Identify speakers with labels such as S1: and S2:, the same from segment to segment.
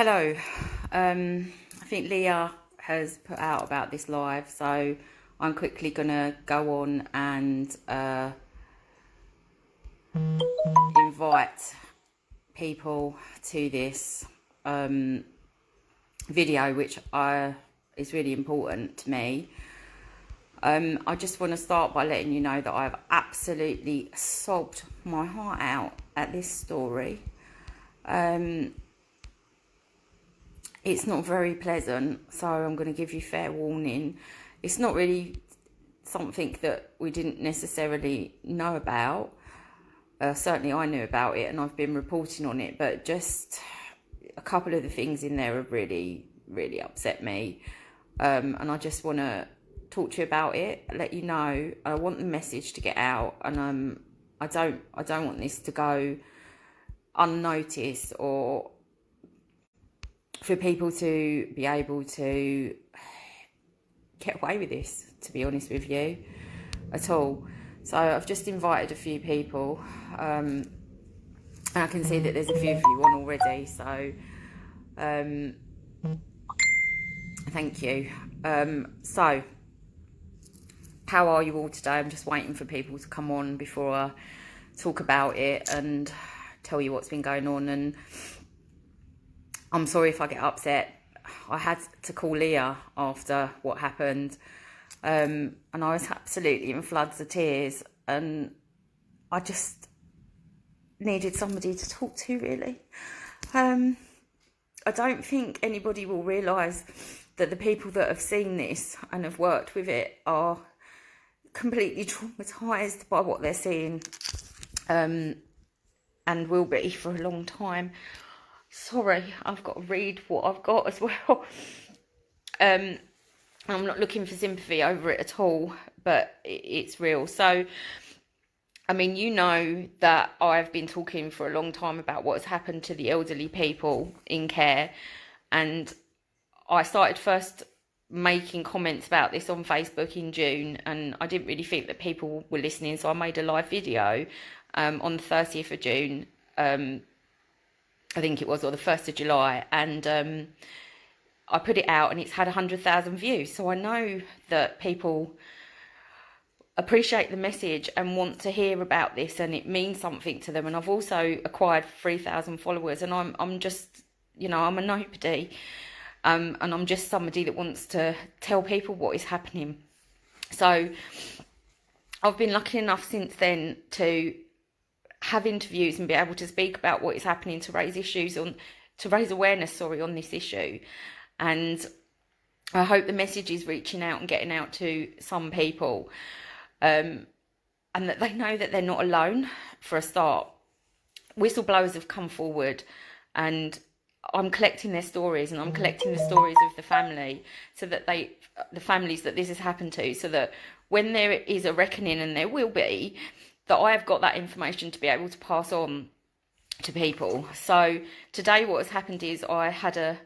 S1: Hello. I think Leah has put out about this live, so I'm quickly gonna go on and invite people to this video, which is really important to me. I just want to start by letting you know that I've absolutely sobbed my heart out at this story. It's not very pleasant, so I'm going to give you fair warning. It's not really something that we didn't necessarily know about. Certainly I knew about it and I've been reporting on it, but just a couple of the things in there have really, really upset me. And I just want to talk to you about it, let you know. I want the message to get out, and I don't want this to go unnoticed, or for people to be able to get away with this, to be honest with you, at all. So I've just invited a few people, and I can see that there's a few of you on already, so thank you. So how are you all today? I'm just waiting for people to come on before I talk about it and tell you what's been going on. And I'm sorry if I get upset. I had to call Leah after what happened, and I was absolutely in floods of tears, and I just needed somebody to talk to, really. I don't think anybody will realise that the people that have seen this and have worked with it are completely traumatised by what they're seeing, and will be for a long time. Sorry, I've got to read what I've got as well. I'm not looking for sympathy over it at all, but it's real. So, I mean, you know that I've been talking for a long time about what's happened to the elderly people in care, and I started first making comments about this on Facebook in June, and I didn't really think that people were listening, so I made a live video on the 30th of June, I think it was, or the 1st of July, and I put it out and it's had 100,000 views. So I know that people appreciate the message and want to hear about this, and it means something to them. And I've also acquired 3,000 followers, and I'm just, I'm a nobody, and I'm just somebody that wants to tell people what is happening. So I've been lucky enough since then to have interviews and be able to speak about what is happening, to raise awareness on this issue. And I hope the message is reaching out and getting out to some people, and that they know that they're not alone. For a start, whistleblowers have come forward, and I'm collecting their stories, and I'm collecting the stories of the family, so that the families that this has happened to, so that when there is a reckoning, and there will be, that I have got that information to be able to pass on to people. So today what has happened is I had a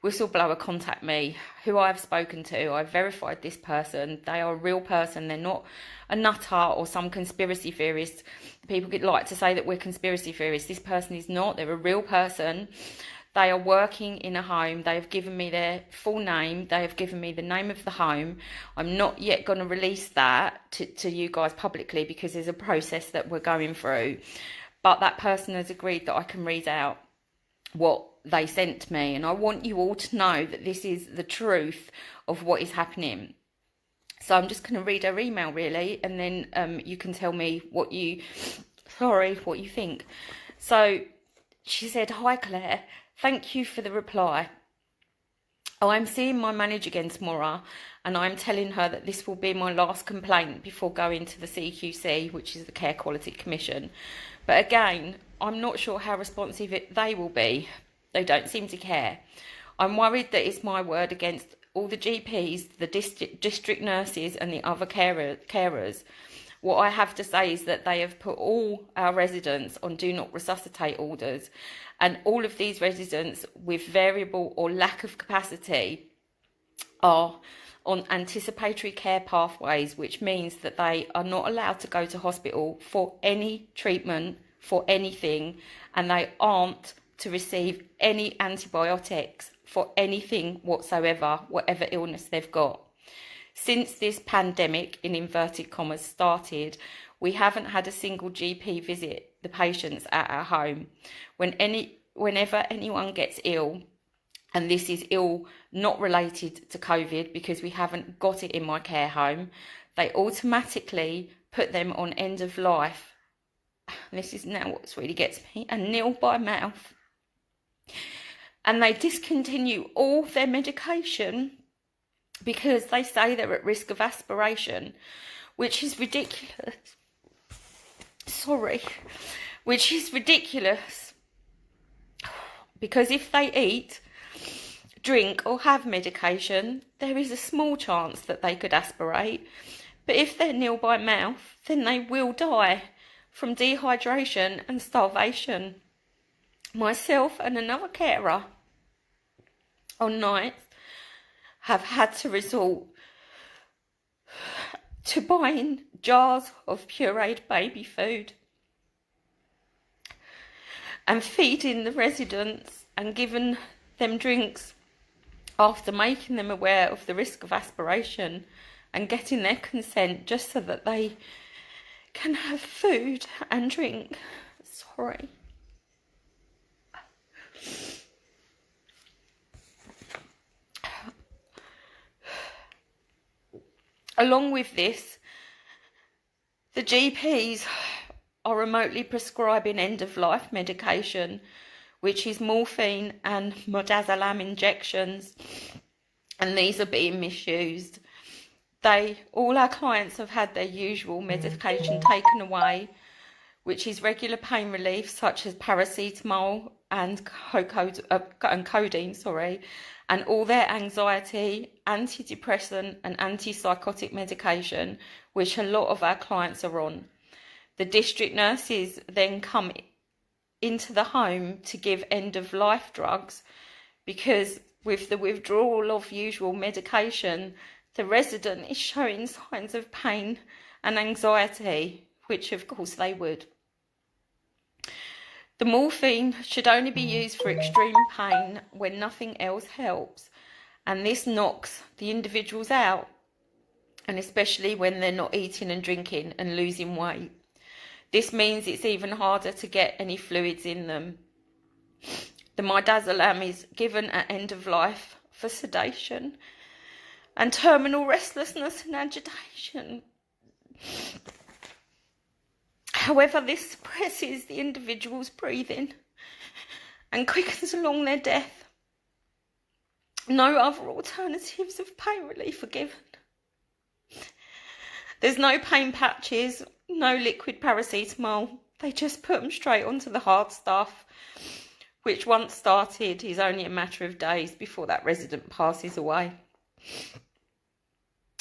S1: whistleblower contact me, who I've spoken to. I've verified this person. They are a real person. They're not a nutter or some conspiracy theorist. People like to say that we're conspiracy theorists. This person is not. They're a real person. They are working in a home. They have given me their full name. They have given me the name of the home. I'm not yet going to release that to you guys publicly, because there's a process that we're going through. But that person has agreed that I can read out what they sent to me. And I want you all to know that this is the truth of what is happening. So I'm just going to read her email, really, and then you can tell me what you think. So she said, "Hi Claire, thank you for the reply. I'm seeing my manager again tomorrow, and I'm telling her that this will be my last complaint before going to the CQC, which is the Care Quality Commission. But again, I'm not sure how responsive they will be. They don't seem to care. I'm worried that it's my word against all the GPs, the district nurses, and the other carers. What I have to say is that they have put all our residents on do not resuscitate orders, and all of these residents with variable or lack of capacity are on anticipatory care pathways, which means that they are not allowed to go to hospital for any treatment, for anything, and they aren't to receive any antibiotics for anything whatsoever, whatever illness they've got. Since this pandemic, in inverted commas, started, we haven't had a single GP visit the patients at our home. Whenever anyone gets ill, and this is ill not related to COVID because we haven't got it in my care home, they automatically put them on end of life. This is now what really gets me, a nil by mouth. And they discontinue all their medication because they say they're at risk of aspiration, which is ridiculous. Which is ridiculous. Because if they eat, drink or have medication, there is a small chance that they could aspirate. But if they're nil by mouth, then they will die from dehydration and starvation. Myself and another carer on nights have had to resort to buying jars of pureed baby food and feeding the residents and giving them drinks after making them aware of the risk of aspiration and getting their consent just so that they can have food and drink. Sorry. Along with this, the GPs are remotely prescribing end-of-life medication, which is morphine and midazolam injections, and these are being misused. All our clients have had their usual medication taken away, which is regular pain relief such as paracetamol and codeine, and all their anxiety, antidepressant and antipsychotic medication, which a lot of our clients are on. The district nurses then come into the home to give end-of-life drugs because with the withdrawal of usual medication, the resident is showing signs of pain and anxiety, which of course they would. The morphine should only be used for extreme pain when nothing else helps, and this knocks the individuals out, and especially when they're not eating and drinking and losing weight. This means it's even harder to get any fluids in them. The midazolam is given at end of life for sedation and terminal restlessness and agitation. However, this suppresses the individual's breathing and quickens along their death. No other alternatives of pain relief are given. There's no pain patches, no liquid paracetamol. They just put them straight onto the hard stuff, which once started is only a matter of days before that resident passes away.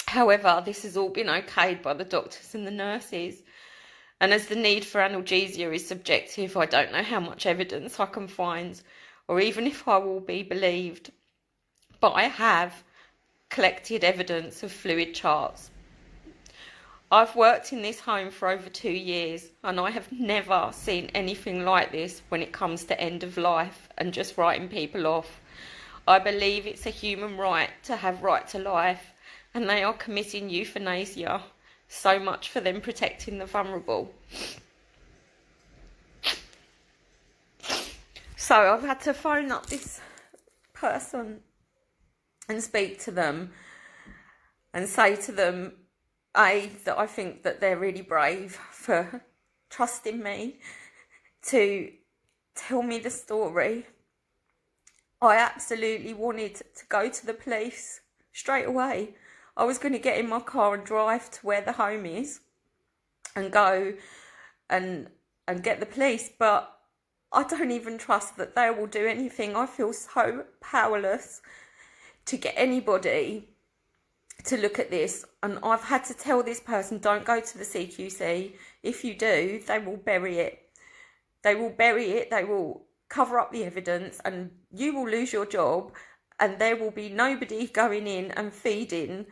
S1: However, this has all been okayed by the doctors and the nurses. And as the need for analgesia is subjective, I don't know how much evidence I can find, or even if I will be believed. But I have collected evidence of fluid charts. I've worked in this home for over 2 years, and I have never seen anything like this when it comes to end of life and just writing people off. I believe it's a human right to have right to life, and they are committing euthanasia. So much for them protecting the vulnerable. So I've had to phone up this person and speak to them and say to them, that I think that they're really brave for trusting me to tell me the story. I absolutely wanted to go to the police straight away. I was going to get in my car and drive to where the home is and go and get the police, but I don't even trust that they will do anything. I feel so powerless to get anybody to look at this, and I've had to tell this person, don't go to the CQC. If you do, they will bury it. They will bury it, they will cover up the evidence, and you will lose your job, and there will be nobody going in and feeding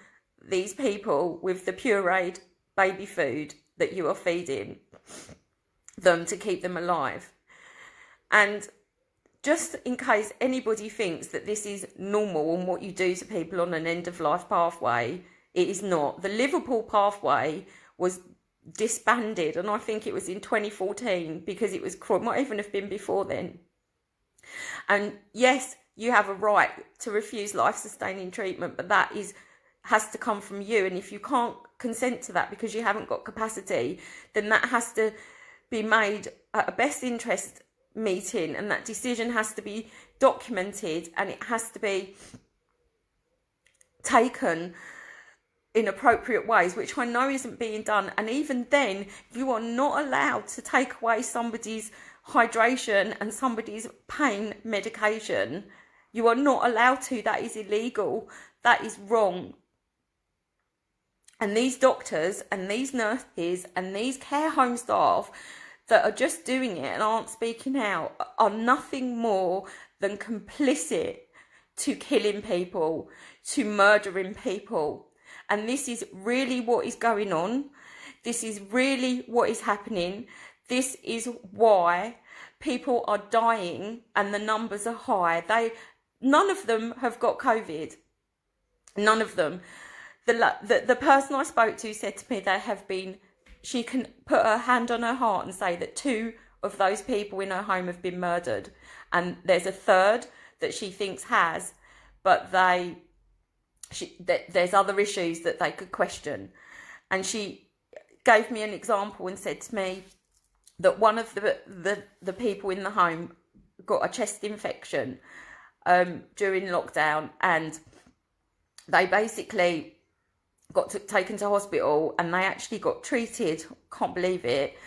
S1: these people with the pureed baby food that you are feeding them to keep them alive. And just in case anybody thinks that this is normal and what you do to people on an end-of-life pathway, it is not. The Liverpool pathway was disbanded, and I think it was in 2014, because it was, might even have been before then. And yes, you have a right to refuse life-sustaining treatment, but that has to come from you. And if you can't consent to that because you haven't got capacity, then that has to be made at a best interest meeting, and that decision has to be documented, and it has to be taken in appropriate ways, which I know isn't being done. And even then, you are not allowed to take away somebody's hydration and somebody's pain medication. You are not allowed to. That is illegal. That is wrong. And these doctors and these nurses and these care home staff that are just doing it and aren't speaking out are nothing more than complicit to killing people, to murdering people. And this is really what is going on. This is really what is happening. This is why people are dying and the numbers are high. None of them have got COVID. None of them. The person I spoke to said to me she can put her hand on her heart and say that 2 of those people in her home have been murdered. And there's a third that she thinks has, but there's other issues that they could question. And she gave me an example and said to me that one of the people in the home got a chest infection during lockdown, and they basically got taken to hospital, and they actually got treated, can't believe it,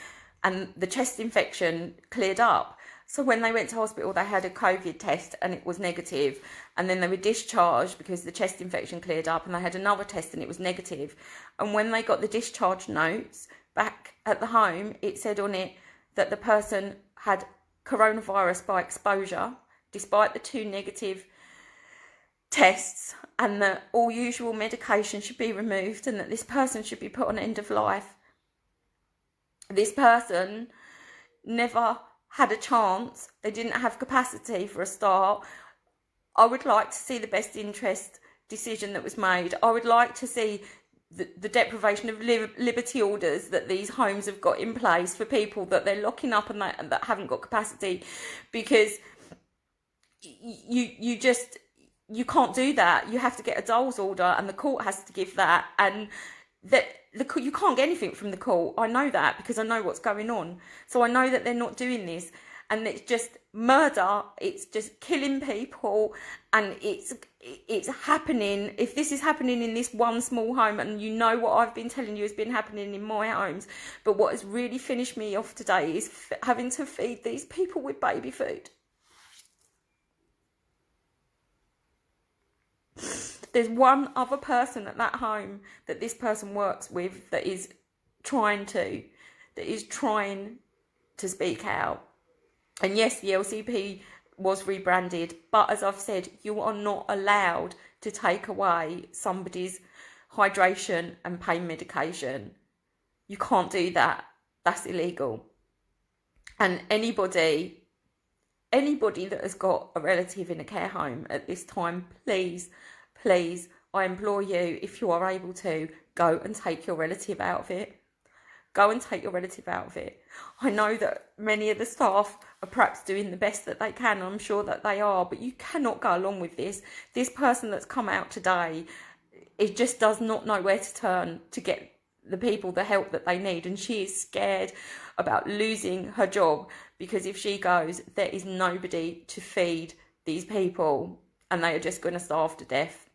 S1: and the chest infection cleared up. So when they went to hospital, they had a COVID test and it was negative, and then they were discharged because the chest infection cleared up, and they had another test and it was negative. And when they got the discharge notes back at the home, it said on it that the person had coronavirus by exposure, despite the 2 negative tests, and that all usual medication should be removed, and that this person should be put on end of life. This person never had a chance. They didn't have capacity for a start. I would like to see the best interest decision that was made. I would like to see the deprivation of liberty orders that these homes have got in place for people that they're locking up and that haven't got capacity, because you can't do that. You have to get a Dole's order, and the court has to give that, and you can't get anything from the court. I know that because I know what's going on. So I know that they're not doing this, and it's just murder. It's just killing people, and it's happening. If this is happening in this one small home, and you know what I've been telling you has been happening in my homes, but what has really finished me off today is having to feed these people with baby food. There's one other person at that home that this person works with that is trying to speak out. And yes, the LCP was rebranded, but as I've said, you are not allowed to take away somebody's hydration and pain medication. You can't do that. That's illegal. And anybody that has got a relative in a care home at this time, please, I implore you, if you are able to, go and take your relative out of it. Go and take your relative out of it. I know that many of the staff are perhaps doing the best that they can. I'm sure that they are, but you cannot go along with this. This person that's come out today, it just does not know where to turn to get the people the help that they need. And she is scared about losing her job, because if she goes, there is nobody to feed these people, and they are just going to starve to death.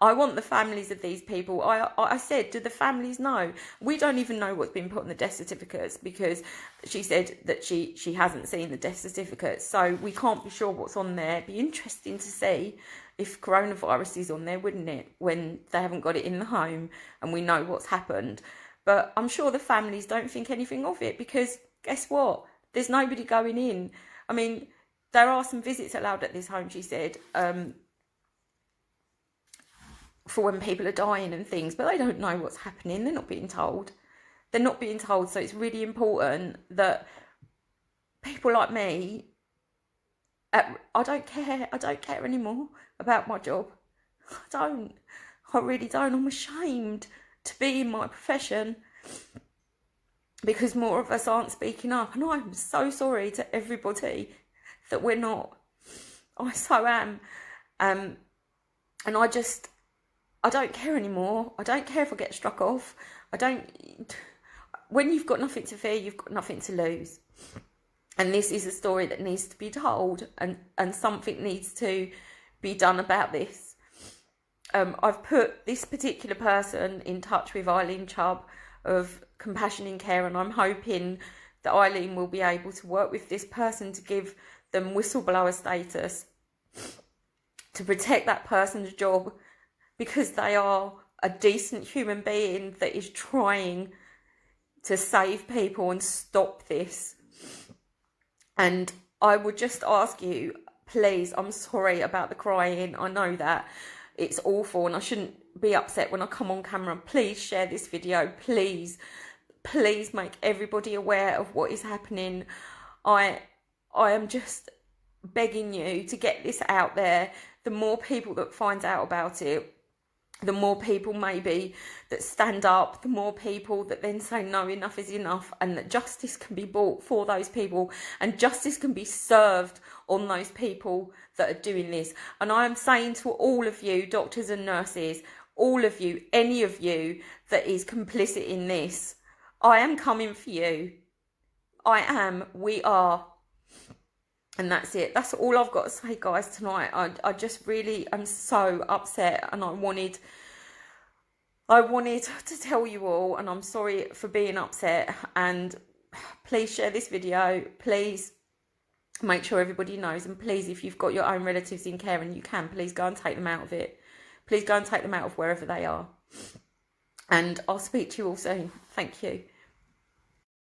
S1: I want the families of these people. I said, do the families know? We don't even know what's been put on the death certificates, because she said that she hasn't seen the death certificates. So we can't be sure what's on there. It'd be interesting to see if coronavirus is on there, wouldn't it? When they haven't got it in the home and we know what's happened. But I'm sure the families don't think anything of it, because guess what? There's nobody going in. I mean, there are some visits allowed at this home, she said, for when people are dying and things, but they don't know what's happening. They're not being told. So it's really important that people like me I don't care. I don't care anymore about my job. I really don't. I'm ashamed to be in my profession because more of us aren't speaking up. And I'm so sorry to everybody that we're not. I so am. And I don't care anymore. I don't care if I get struck off. When you've got nothing to fear, you've got nothing to lose. And this is a story that needs to be told, and something needs to be done about this. I've put this particular person in touch with Eileen Chubb of Compassion in Care, and I'm hoping that Eileen will be able to work with this person to give them whistleblower status to protect that person's job, because they are a decent human being that is trying to save people and stop this. And I would just ask you, please, I'm sorry about the crying. I know that it's awful and I shouldn't be upset when I come on camera. Please share this video. Please make everybody aware of what is happening. I am just begging you to get this out there. The more people that find out about it, the more people maybe that stand up, the more people that then say no, enough is enough, and that justice can be brought for those people and justice can be served on those people that are doing this. And I am saying to all of you, doctors and nurses, all of you, any of you that is complicit in this, I am coming for you. I am. We are. And that's it. That's all I've got to say, guys, tonight. I just really am so upset, and I wanted to tell you all, and I'm sorry for being upset. And please share this video. Please make sure everybody knows. And please, if you've got your own relatives in care and you can, please go and take them out of it. Please go and take them out of wherever they are. And I'll speak to you all soon. Thank you.